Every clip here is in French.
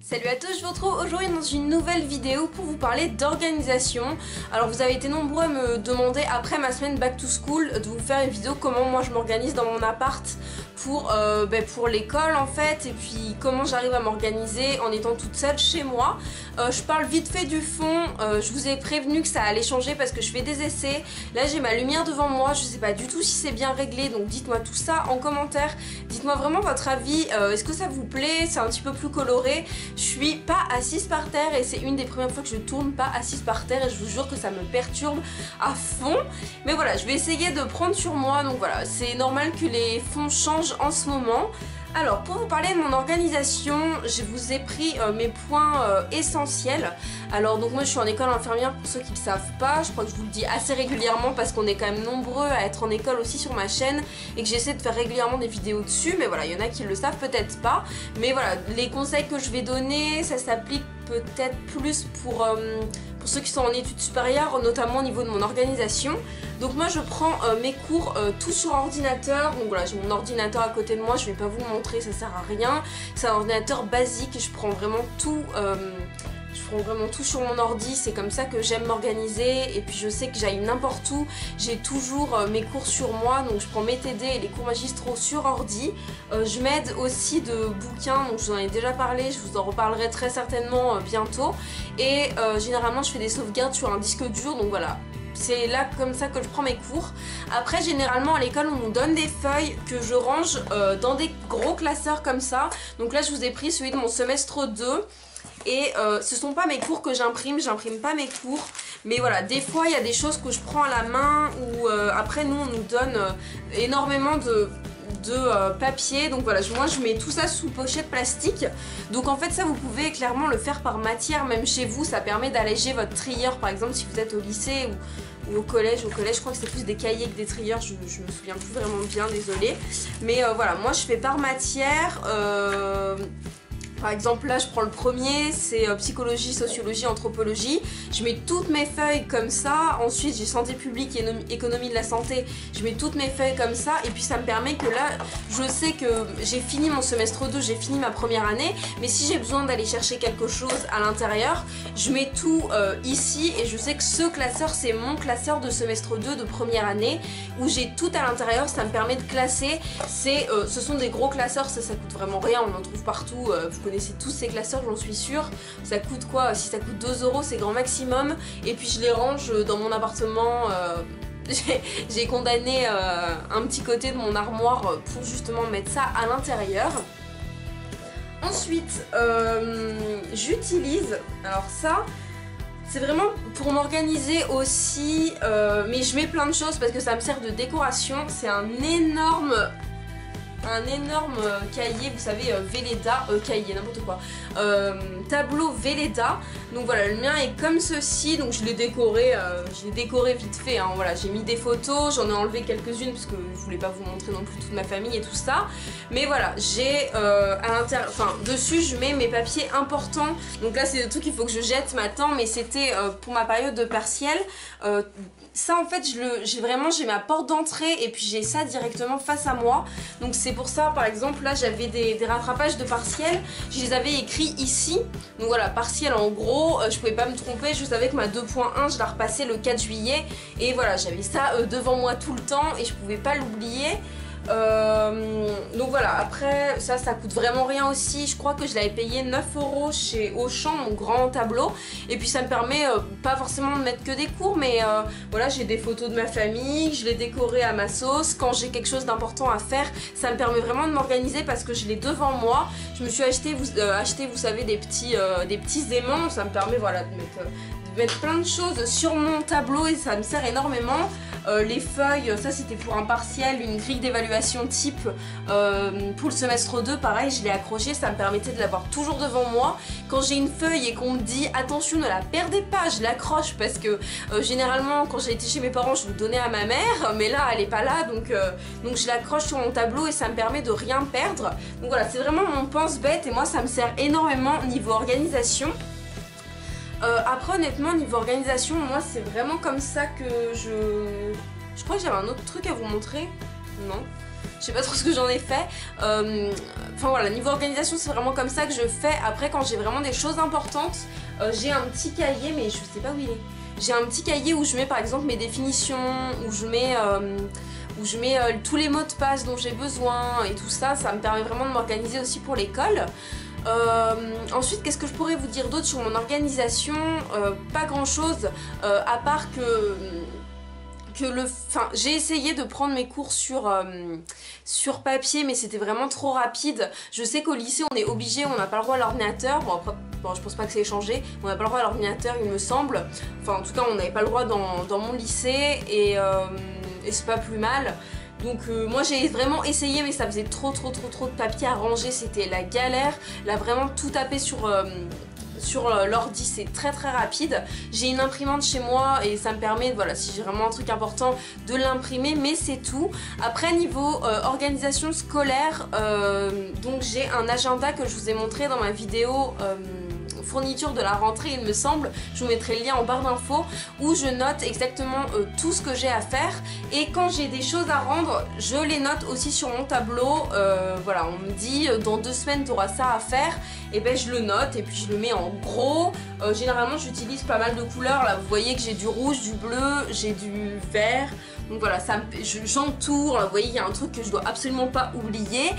Salut à tous, je vous retrouve aujourd'hui dans une nouvelle vidéo pour vous parler d'organisation. Alors vous avez été nombreux à me demander après ma semaine back to school de vous faire une vidéo comment moi je m'organise dans mon appart pour l'école en fait, et puis comment j'arrive à m'organiser en étant toute seule chez moi. Je parle vite fait du fond, je vous ai prévenu que ça allait changer parce que je fais des essais. Là j'ai ma lumière devant moi, je sais pas du tout si c'est bien réglé, donc dites-moi tout ça en commentaire. Dites-moi vraiment votre avis, est-ce que ça vous plaît, c'est un petit peu plus coloré. Je suis pas assise par terre et c'est une des premières fois que je tourne pas assise par terre et je vous jure que ça me perturbe à fond. Mais voilà, je vais essayer de prendre sur moi, donc voilà, c'est normal que les fonds changent en ce moment. Alors pour vous parler de mon organisation, je vous ai pris mes points essentiels. Alors donc moi je suis en école infirmière pour ceux qui ne le savent pas, je crois que je vous le dis assez régulièrement parce qu'on est quand même nombreux à être en école aussi sur ma chaîne et que j'essaie de faire régulièrement des vidéos dessus, mais voilà, il y en a qui le savent peut-être pas. Mais voilà, les conseils que je vais donner, ça s'applique peut-être plus pour ceux qui sont en études supérieures, notamment au niveau de mon organisation. Donc moi je prends mes cours tout sur ordinateur, donc voilà, j'ai mon ordinateur à côté de moi, je vais pas vous le montrer, ça sert à rien. C'est un ordinateur basique et je prends vraiment tout sur mon ordi, c'est comme ça que j'aime m'organiser. Et puis je sais que j'aille n'importe où, j'ai toujours mes cours sur moi, donc je prends mes TD et les cours magistraux sur ordi. Je m'aide aussi de bouquins, donc je vous en ai déjà parlé, je vous en reparlerai très certainement bientôt. Et généralement je fais des sauvegardes sur un disque dur, donc voilà. C'est là comme ça que je prends mes cours. Après généralement à l'école on nous donne des feuilles que je range dans des gros classeurs comme ça. Donc là je vous ai pris celui de mon semestre 2. Et ce sont pas mes cours que j'imprime pas mes cours. Mais voilà, des fois il y a des choses que je prends à la main ou après nous on nous donne énormément de papier. Donc voilà, moi je mets tout ça sous pochette plastique. Donc en fait ça vous pouvez clairement le faire par matière, même chez vous, ça permet d'alléger votre trieur par exemple si vous êtes au lycée ou au collège. Au collège je crois que c'est plus des cahiers que des trieurs, je me souviens plus vraiment bien, désolée. Mais voilà, moi je fais par matière. Par exemple là je prends le premier, c'est psychologie, sociologie, anthropologie. Je mets toutes mes feuilles comme ça. Ensuite j'ai santé publique et économie de la santé. Je mets toutes mes feuilles comme ça. Et puis ça me permet que là je sais que j'ai fini mon semestre 2, j'ai fini ma première année. Mais si j'ai besoin d'aller chercher quelque chose à l'intérieur, je mets tout ici. Et je sais que ce classeur c'est mon classeur de semestre 2 de première année, où j'ai tout à l'intérieur. Ça me permet de classer. Ce sont des gros classeurs, ça coûte vraiment rien, on en trouve partout. Vous connaissez tous ces classeurs, j'en suis sûre. Ça coûte quoi? Si ça coûte 2 € c'est grand maximum. Et puis je les range dans mon appartement. J'ai condamné un petit côté de mon armoire pour justement mettre ça à l'intérieur. Ensuite j'utilise, alors ça c'est vraiment pour m'organiser aussi, mais je mets plein de choses parce que ça me sert de décoration. C'est un énorme cahier, vous savez, Velleda, cahier, n'importe quoi, tableau Velleda. Donc voilà, le mien est comme ceci, donc je l'ai décoré vite fait, hein, voilà, j'ai mis des photos, j'en ai enlevé quelques-unes parce que je voulais pas vous montrer non plus toute ma famille et tout ça. Mais voilà, j'ai dessus je mets mes papiers importants. Donc là c'est des trucs qu'il faut que je jette maintenant, mais c'était pour ma période de partiel. Ça en fait j'ai ma porte d'entrée et puis j'ai ça directement face à moi. Donc c'est pour ça par exemple là j'avais des rattrapages de partiel, je les avais écrits ici. Donc voilà, partiel en gros, je pouvais pas me tromper, je savais que ma 2.1 je la repassais le 4 juillet. Et voilà, j'avais ça devant moi tout le temps et je pouvais pas l'oublier. Donc voilà, après ça coûte vraiment rien aussi. Je crois que je l'avais payé 9 € chez Auchan, mon grand tableau. Et puis ça me permet pas forcément de mettre que des cours, mais voilà, j'ai des photos de ma famille, je l'ai décoré à ma sauce. Quand j'ai quelque chose d'important à faire, ça me permet vraiment de m'organiser parce que je l'ai devant moi. Je me suis acheté, vous savez, des petits aimants. Ça me permet voilà de mettre plein de choses sur mon tableau et ça me sert énormément. Les feuilles, ça c'était pour un partiel, une grille d'évaluation type pour le semestre 2, pareil je l'ai accroché, ça me permettait de l'avoir toujours devant moi. Quand j'ai une feuille et qu'on me dit attention ne la perdez pas, je l'accroche parce que généralement quand j'ai été chez mes parents je le donnais à ma mère, mais là elle est pas là, donc je l'accroche sur mon tableau et ça me permet de rien perdre. Donc voilà, c'est vraiment mon pense-bête et moi ça me sert énormément niveau organisation. Après honnêtement niveau organisation, moi c'est vraiment comme ça que je crois que j'avais un autre truc à vous montrer. Non. Je sais pas trop ce que j'en ai fait. Enfin voilà, niveau organisation c'est vraiment comme ça que je fais. Après quand j'ai vraiment des choses importantes, j'ai un petit cahier, mais je sais pas où il est. J'ai un petit cahier où je mets par exemple mes définitions, où je mets tous les mots de passe dont j'ai besoin et tout ça. Ça me permet vraiment de m'organiser aussi pour l'école. Ensuite, qu'est-ce que je pourrais vous dire d'autre sur mon organisation? Pas grand chose, à part que j'ai essayé de prendre mes cours sur papier, mais c'était vraiment trop rapide. Je sais qu'au lycée on est obligé, on n'a pas le droit à l'ordinateur. Bon après, bon, je pense pas que c'est changé, on n'a pas le droit à l'ordinateur il me semble. Enfin en tout cas on n'avait pas le droit dans mon lycée et c'est pas plus mal. Donc moi j'ai vraiment essayé, mais ça faisait trop de papier à ranger, c'était la galère. Là vraiment tout taper sur l'ordi, c'est très rapide. J'ai une imprimante chez moi et ça me permet, voilà, si j'ai vraiment un truc important, de l'imprimer, mais c'est tout. Après niveau organisation scolaire, donc j'ai un agenda que je vous ai montré dans ma vidéo fourniture de la rentrée il me semble, je vous mettrai le lien en barre d'infos, où je note exactement tout ce que j'ai à faire, et quand j'ai des choses à rendre je les note aussi sur mon tableau. Voilà, on me dit dans 2 semaines tu auras ça à faire, et ben je le note et puis je le mets en gros. Généralement j'utilise pas mal de couleurs, là vous voyez que j'ai du rouge, du bleu, j'ai du vert. Donc voilà, j'entoure, vous voyez il y a un truc que je dois absolument pas oublier,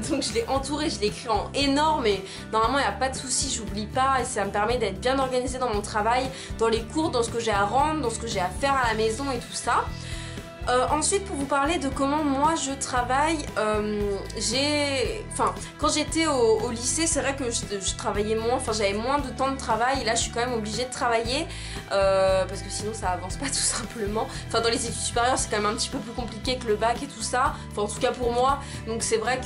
donc je l'ai entouré, je l'ai écrit en énorme, et normalement il n'y a pas de souci, j'oublie pas, et ça me permet d'être bien organisée dans mon travail, dans les cours, dans ce que j'ai à rendre, dans ce que j'ai à faire à la maison et tout ça. Ensuite, pour vous parler de comment moi je travaille, quand j'étais au lycée, c'est vrai que je travaillais moins, enfin j'avais moins de temps de travail. Là je suis quand même obligée de travailler parce que sinon ça avance pas tout simplement. Enfin dans les études supérieures c'est quand même un petit peu plus compliqué que le bac et tout ça, enfin en tout cas pour moi. Donc c'est vrai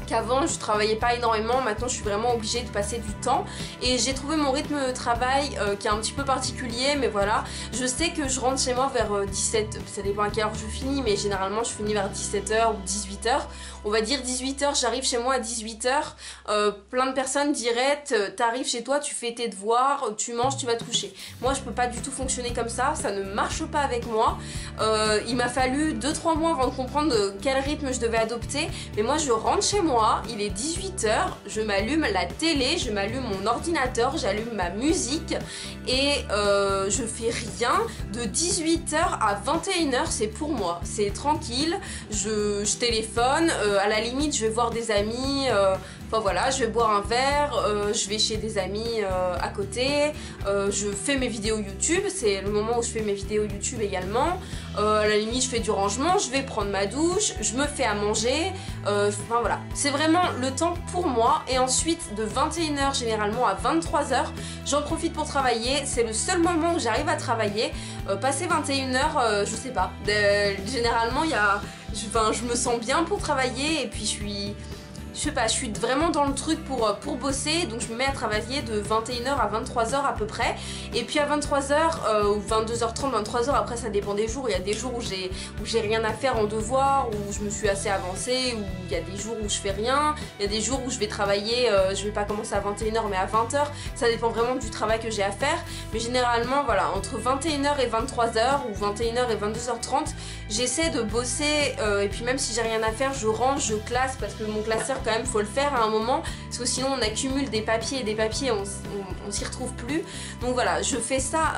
qu'avant je travaillais pas énormément, maintenant je suis vraiment obligée de passer du temps, et j'ai trouvé mon rythme de travail qui est un petit peu particulier, mais voilà, je sais que je rentre chez moi vers 17, ça dépend à quelle heure je finis, mais généralement je finis vers 17h ou 18h, on va dire 18h, j'arrive chez moi à 18h, plein de personnes diraient t'arrives chez toi, tu fais tes devoirs, tu manges, tu vas te coucher. Moi je peux pas du tout fonctionner comme ça ne marche pas avec moi. Il m'a fallu 2-3 mois avant de comprendre quel rythme je devais adopter, mais moi je rentre chez moi, il est 18h, je m'allume la télé, je m'allume mon ordinateur, j'allume ma musique et je fais rien. De 18h à 21h c'est pour moi, c'est tranquille, je téléphone, à la limite je vais voir des amis, enfin voilà, je vais boire un verre, je vais chez des amis à côté, je fais mes vidéos YouTube, c'est le moment où je fais mes vidéos YouTube également. À la limite je fais du rangement, je vais prendre ma douche, je me fais à manger, enfin voilà, c'est vraiment le temps pour moi. Et ensuite de 21h généralement à 23h j'en profite pour travailler, c'est le seul moment où j'arrive à travailler. Passer 21h, je sais pas, généralement je me sens bien pour travailler, et puis je sais pas, je suis vraiment dans le truc pour bosser, donc je me mets à travailler de 21h à 23h à peu près. Et puis à 23h ou 22h30, 23h, après ça dépend des jours. Il y a des jours où j'ai rien à faire en devoir, où je me suis assez avancée, où il y a des jours où je fais rien, il y a des jours où je vais travailler, je vais pas commencer à 21h mais à 20h, ça dépend vraiment du travail que j'ai à faire. Mais généralement voilà, entre 21h et 23h ou 21h et 22h30, j'essaie de bosser, et puis même si j'ai rien à faire, je range, je classe, parce que mon classeur quand même faut le faire à un moment, parce que sinon on accumule des papiers et des papiers, on s'y retrouve plus. Donc voilà, je fais ça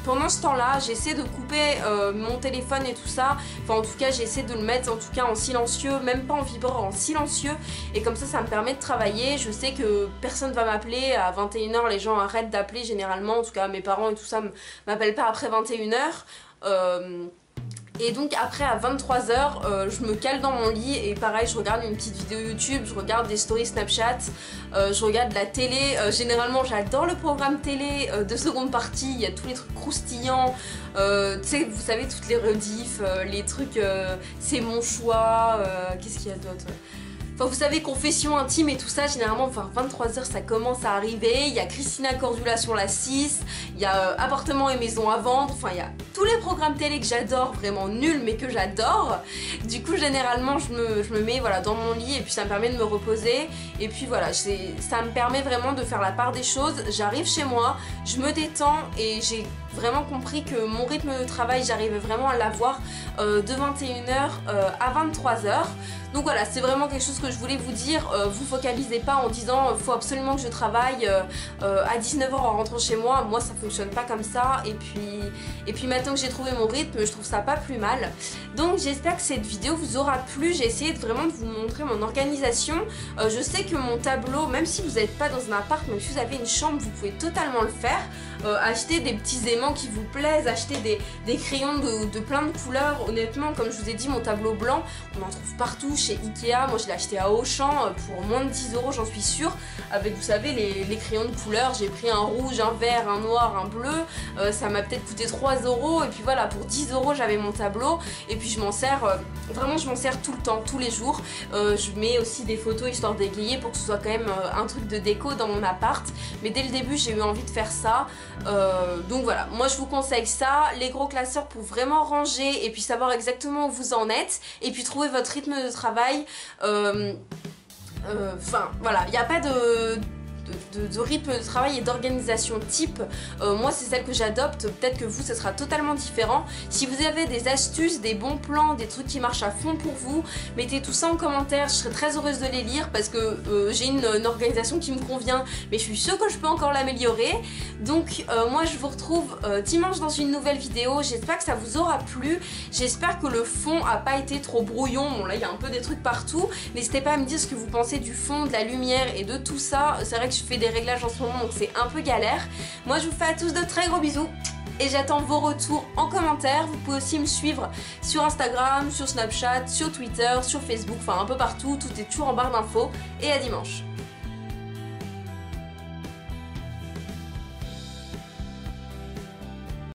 pendant ce temps là, j'essaie de couper mon téléphone et tout ça, enfin en tout cas j'essaie de le mettre en tout cas en silencieux, même pas en vibreur, en silencieux, et comme ça me permet de travailler. Je sais que personne va m'appeler à 21h, les gens arrêtent d'appeler généralement, en tout cas mes parents et tout ça m'appellent pas après 21h. Et donc après à 23h, je me cale dans mon lit et pareil, je regarde une petite vidéo YouTube, je regarde des stories Snapchat, je regarde la télé. Généralement j'adore le programme télé de seconde partie, il y a tous les trucs croustillants, tu sais, vous savez, toutes les rediffs, les trucs c'est mon choix, qu'est-ce qu'il y a d'autre? Enfin vous savez, confession intime et tout ça, généralement vers 23h ça commence à arriver. Il y a Christina Cordula sur la 6, il y a Appartement et Maison à vendre, enfin il y a tous les programmes télé que j'adore, vraiment nuls mais que j'adore. Du coup généralement je me mets voilà, dans mon lit et puis ça me permet de me reposer. Et puis voilà, ça me permet vraiment de faire la part des choses. J'arrive chez moi, je me détends et j'ai vraiment compris que mon rythme de travail, j'arrivais vraiment à l'avoir de 21h à 23h. Donc voilà, c'est vraiment quelque chose que je voulais vous dire. Vous focalisez pas en disant faut absolument que je travaille à 19h en rentrant chez moi. Moi ça fonctionne pas comme ça. Et puis maintenant que j'ai trouvé mon rythme, je trouve ça pas plus mal. Donc j'espère que cette vidéo vous aura plu. J'ai essayé vraiment de vous montrer mon organisation. Je sais que mon tableau, même si vous n'êtes pas dans un appart, même si vous avez une chambre, vous pouvez totalement le faire. Acheter des petits aimants qui vous plaisent, acheter des crayons de plein de couleurs. Honnêtement, comme je vous ai dit, mon tableau blanc, on en trouve partout chez Ikea. Moi je l'ai acheté à Auchan pour moins de 10 €, j'en suis sûre. Avec, vous savez, les crayons de couleur, j'ai pris un rouge, un vert, un noir, un bleu. Ça m'a peut-être coûté 3 €. Et puis voilà, pour 10 € j'avais mon tableau. Et puis je m'en sers, vraiment je m'en sers tout le temps, tous les jours. Je mets aussi des photos histoire d'égayer pour que ce soit quand même un truc de déco dans mon appart. Mais dès le début j'ai eu envie de faire ça. Donc voilà, moi je vous conseille ça, les gros classeurs pour vraiment ranger et puis savoir exactement où vous en êtes et puis trouver votre rythme de travail. Enfin voilà, il n'y a pas de rythme de travail et d'organisation type. Moi c'est celle que j'adopte, peut-être que vous ce sera totalement différent. Si vous avez des astuces, des bons plans, des trucs qui marchent à fond pour vous, mettez tout ça en commentaire, je serai très heureuse de les lire parce que j'ai une organisation qui me convient mais je suis sûre que je peux encore l'améliorer. Donc moi je vous retrouve dimanche dans une nouvelle vidéo. J'espère que ça vous aura plu, j'espère que le fond a pas été trop brouillon. Bon là il y a un peu des trucs partout, n'hésitez pas à me dire ce que vous pensez du fond, de la lumière et de tout ça. C'est vrai que je fais des réglages en ce moment donc c'est un peu galère. Moi je vous fais à tous de très gros bisous et j'attends vos retours en commentaire. Vous pouvez aussi me suivre sur Instagram, sur Snapchat, sur Twitter, sur Facebook, enfin un peu partout, tout est toujours en barre d'infos et à dimanche.